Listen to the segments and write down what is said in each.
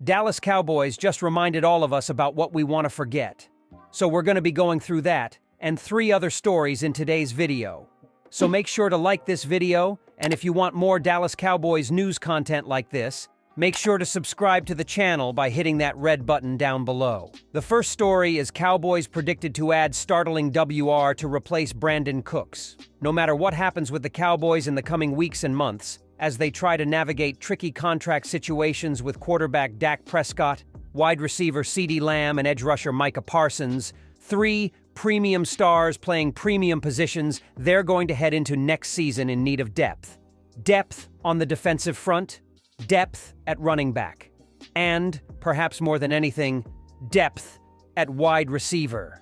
Dallas Cowboys just reminded all of us about what we want to forget. So we're going to be going through that and 3 other stories in today's video. So make sure to like this video, and if you want more Dallas Cowboys news content like this, make sure to subscribe to the channel by hitting that red button down below. The first story is Cowboys predicted to add startling WR to replace Brandon Cooks. No matter what happens with the Cowboys in the coming weeks and months, as they try to navigate tricky contract situations with quarterback Dak Prescott, wide receiver CeeDee Lamb, and edge rusher Micah Parsons, 3 premium stars playing premium positions, they're going to head into next season in need of depth. Depth on the defensive front, depth at running back, and, perhaps more than anything, depth at wide receiver.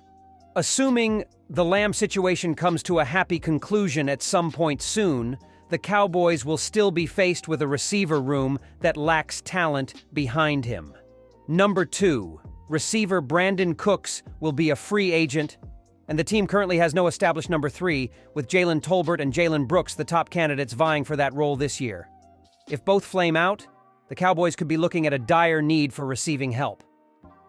Assuming the Lamb situation comes to a happy conclusion at some point soon, the Cowboys will still be faced with a receiver room that lacks talent behind him. Number 2, receiver Brandon Cooks will be a free agent, and the team currently has no established number 3, with Jalen Tolbert and Jalen Brooks the top candidates vying for that role this year. If both flame out, the Cowboys could be looking at a dire need for receiving help.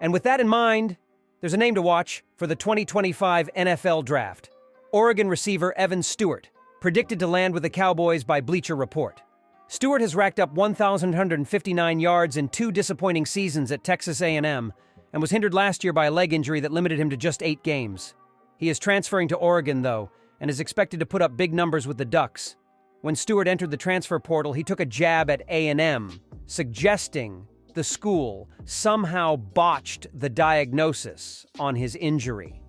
And with that in mind, there's a name to watch for the 2025 NFL Draft. Oregon receiver Evan Stewart, predicted to land with the Cowboys by Bleacher Report. Stewart has racked up 1,159 yards in 2 disappointing seasons at Texas A&M and was hindered last year by a leg injury that limited him to just 8 games. He is transferring to Oregon, though, and is expected to put up big numbers with the Ducks. When Stewart entered the transfer portal, he took a jab at A&M, suggesting the school somehow botched the diagnosis on his injury.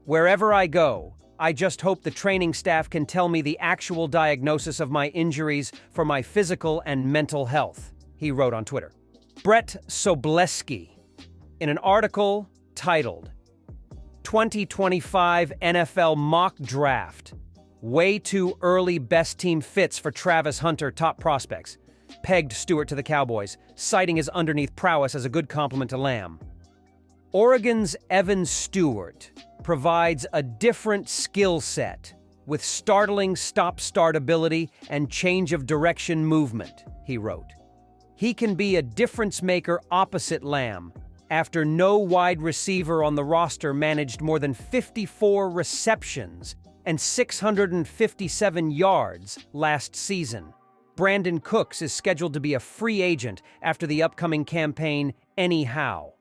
"Wherever I go, I just hope the training staff can tell me the actual diagnosis of my injuries for my physical and mental health," he wrote on Twitter. Brett Sobleski, in an article titled 2025 NFL Mock Draft, Way Too Early Best Team Fits for Travis Hunter Top Prospects, pegged Stewart to the Cowboys, citing his underneath prowess as a good compliment to Lamb. Oregon's Evan Stewart provides a different skill set with startling stop-start ability and change of direction movement, he wrote. He can be a difference maker opposite Lamb, after no wide receiver on the roster managed more than 54 receptions and 657 yards last season. Brandon Cooks is scheduled to be a free agent after the upcoming campaign anyhow.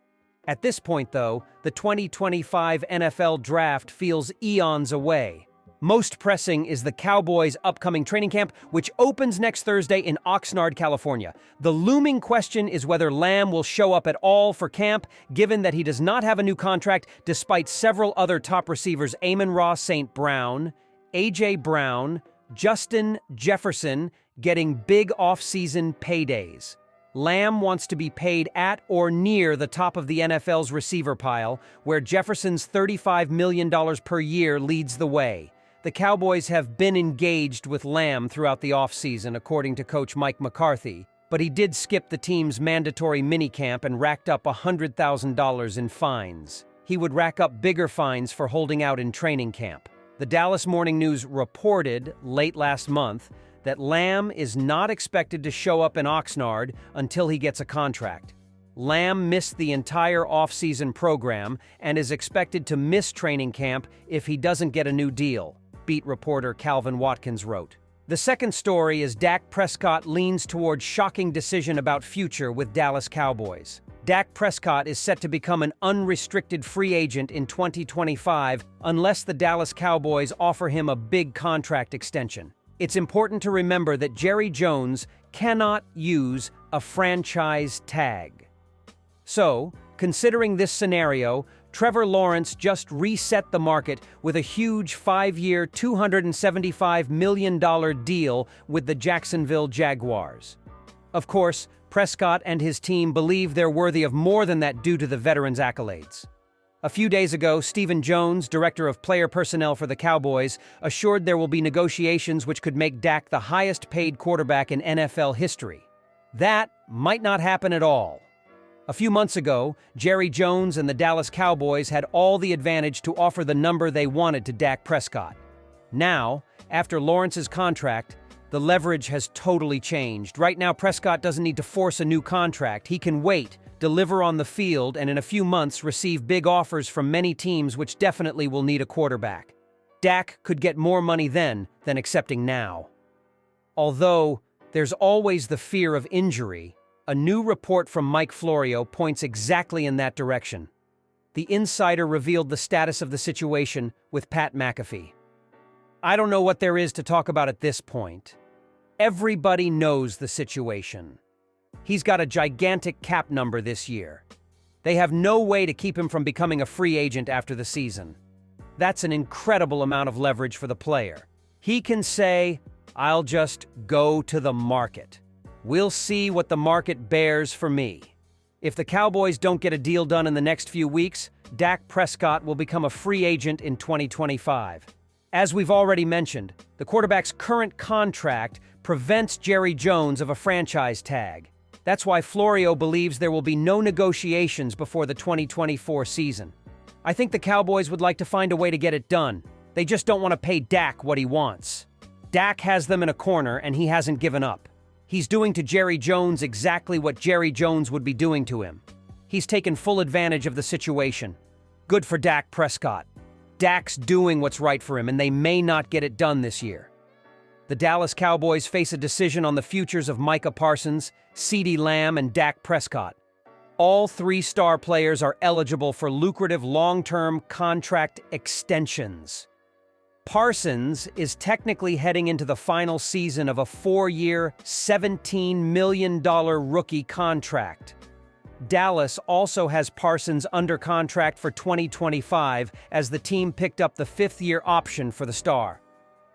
At this point, though, the 2025 NFL Draft feels eons away. Most pressing is the Cowboys' upcoming training camp, which opens next Thursday in Oxnard, California. The looming question is whether Lamb will show up at all for camp, given that he does not have a new contract despite several other top receivers Amon-Ra St. Brown, A.J. Brown, Justin Jefferson getting big off-season paydays. Lamb wants to be paid at or near the top of the NFL's receiver pile, where Jefferson's $35 million per year leads the way. The Cowboys have been engaged with Lamb throughout the offseason, according to coach Mike McCarthy, but he did skip the team's mandatory minicamp and racked up $100,000 in fines. He would rack up bigger fines for holding out in training camp. The Dallas Morning News reported late last month that Lamb is not expected to show up in Oxnard until he gets a contract. Lamb missed the entire offseason program and is expected to miss training camp if he doesn't get a new deal, beat reporter Calvin Watkins wrote. The second story is Dak Prescott leans toward shocking decision about future with Dallas Cowboys. Dak Prescott is set to become an unrestricted free agent in 2025 unless the Dallas Cowboys offer him a big contract extension. It's important to remember that Jerry Jones cannot use a franchise tag. So, considering this scenario, Trevor Lawrence just reset the market with a huge 5-year, $275 million deal with the Jacksonville Jaguars. Of course, Prescott and his team believe they're worthy of more than that due to the veteran's accolades. A few days ago, Stephen Jones, director of player personnel for the Cowboys, assured there will be negotiations which could make Dak the highest-paid quarterback in NFL history. That might not happen at all. A few months ago, Jerry Jones and the Dallas Cowboys had all the advantage to offer the number they wanted to Dak Prescott. Now, after Lawrence's contract, the leverage has totally changed. Right now, Prescott doesn't need to force a new contract. He can wait deliver on the field, and in a few months receive big offers from many teams which definitely will need a quarterback. Dak could get more money then than accepting now. Although there's always the fear of injury, a new report from Mike Florio points exactly in that direction. The insider revealed the status of the situation with Pat McAfee. I don't know what there is to talk about at this point. Everybody knows the situation. He's got a gigantic cap number this year. They have no way to keep him from becoming a free agent after the season. That's an incredible amount of leverage for the player. He can say, "I'll just go to the market. We'll see what the market bears for me." If the Cowboys don't get a deal done in the next few weeks, Dak Prescott will become a free agent in 2025. As we've already mentioned, the quarterback's current contract prevents Jerry Jones of a franchise tag. That's why Florio believes there will be no negotiations before the 2024 season. I think the Cowboys would like to find a way to get it done. They just don't want to pay Dak what he wants. Dak has them in a corner, and he hasn't given up. He's doing to Jerry Jones exactly what Jerry Jones would be doing to him. He's taken full advantage of the situation. Good for Dak Prescott. Dak's doing what's right for him, and they may not get it done this year. The Dallas Cowboys face a decision on the futures of Micah Parsons, CeeDee Lamb, and Dak Prescott. All three star players are eligible for lucrative long-term contract extensions. Parsons is technically heading into the final season of a 4-year, $17 million rookie contract. Dallas also has Parsons under contract for 2025 as the team picked up the 5th-year option for the star.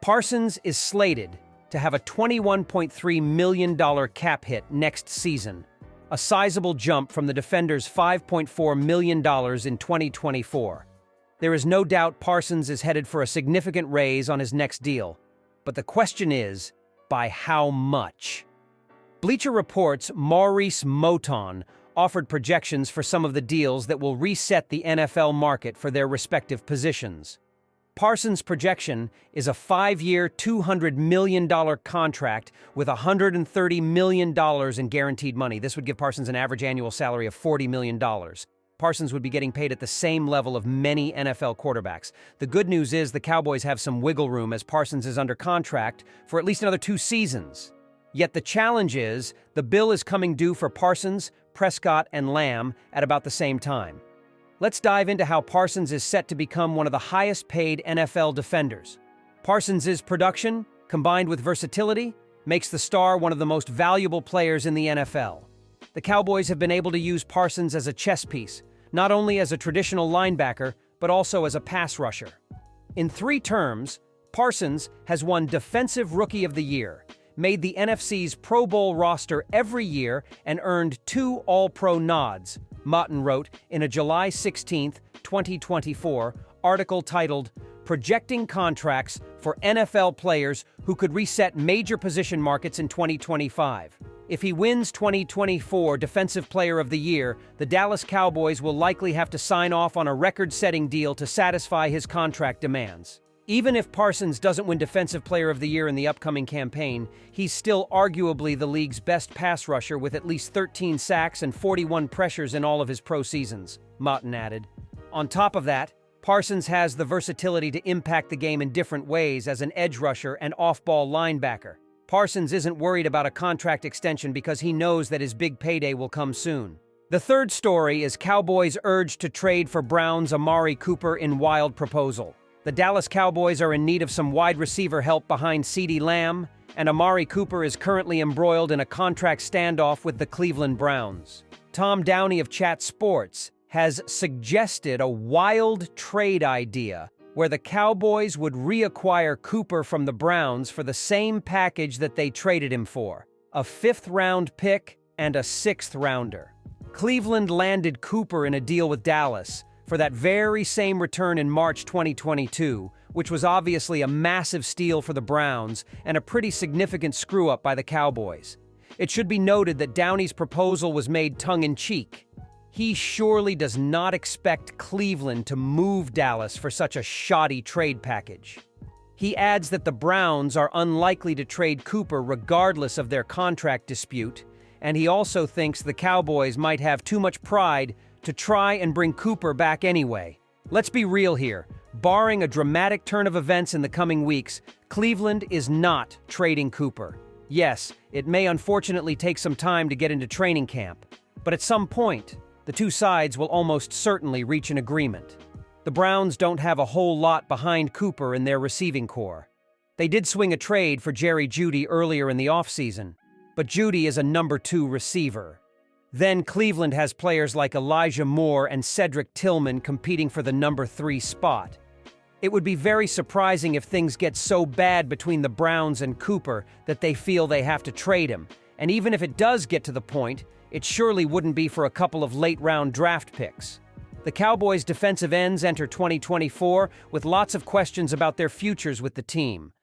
Parsons is slated to have a $21.3 million cap hit next season, a sizable jump from the defender's $5.4 million in 2024. There is no doubt Parsons is headed for a significant raise on his next deal, but the question is, by how much? Bleacher Report's Maurice Moton offered projections for some of the deals that will reset the NFL market for their respective positions. Parsons' projection is a 5-year, $200 million contract with $130 million in guaranteed money. This would give Parsons an average annual salary of $40 million. Parsons would be getting paid at the same level of many NFL quarterbacks. The good news is the Cowboys have some wiggle room as Parsons is under contract for at least another 2 seasons. Yet the challenge is the bill is coming due for Parsons, Prescott, and Lamb at about the same time. Let's dive into how Parsons is set to become one of the highest-paid NFL defenders. Parsons' production, combined with versatility, makes the star one of the most valuable players in the NFL. The Cowboys have been able to use Parsons as a chess piece, not only as a traditional linebacker, but also as a pass rusher. In 3 terms, Parsons has won Defensive Rookie of the Year, made the NFC's Pro Bowl roster every year, and earned 2 All-Pro nods, Moton wrote in a July 16, 2024, article titled, "Projecting Contracts for NFL Players Who Could Reset Major Position Markets in 2025. If he wins 2024 Defensive Player of the Year, the Dallas Cowboys will likely have to sign off on a record-setting deal to satisfy his contract demands. Even if Parsons doesn't win Defensive Player of the Year in the upcoming campaign, he's still arguably the league's best pass rusher with at least 13 sacks and 41 pressures in all of his pro seasons," Moton added. On top of that, Parsons has the versatility to impact the game in different ways as an edge rusher and off-ball linebacker. Parsons isn't worried about a contract extension because he knows that his big payday will come soon. The third story is Cowboys urged to trade for Browns' Amari Cooper in wild proposal. The Dallas Cowboys are in need of some wide receiver help behind CeeDee Lamb, and Amari Cooper is currently embroiled in a contract standoff with the Cleveland Browns. Tom Downey of Chat Sports has suggested a wild trade idea where the Cowboys would reacquire Cooper from the Browns for the same package that they traded him for, a 5th-round pick and a 6th-rounder. Cleveland landed Cooper in a deal with Dallas for that very same return in March 2022, which was obviously a massive steal for the Browns and a pretty significant screw-up by the Cowboys. It should be noted that Downey's proposal was made tongue-in-cheek. He surely does not expect Cleveland to move Dallas for such a shoddy trade package. He adds that the Browns are unlikely to trade Cooper regardless of their contract dispute, and he also thinks the Cowboys might have too much pride to try and bring Cooper back anyway. Let's be real here. Barring a dramatic turn of events in the coming weeks, Cleveland is not trading Cooper. Yes, it may unfortunately take some time to get into training camp, but at some point, the two sides will almost certainly reach an agreement. The Browns don't have a whole lot behind Cooper in their receiving corps. They did swing a trade for Jerry Jeudy earlier in the offseason, but Jeudy is a number 2 receiver. Then Cleveland has players like Elijah Moore and Cedric Tillman competing for the number 3 spot. It would be very surprising if things get so bad between the Browns and Cooper that they feel they have to trade him. And even if it does get to the point, it surely wouldn't be for a couple of late-round draft picks. The Cowboys' defensive ends enter 2024 with lots of questions about their futures with the team.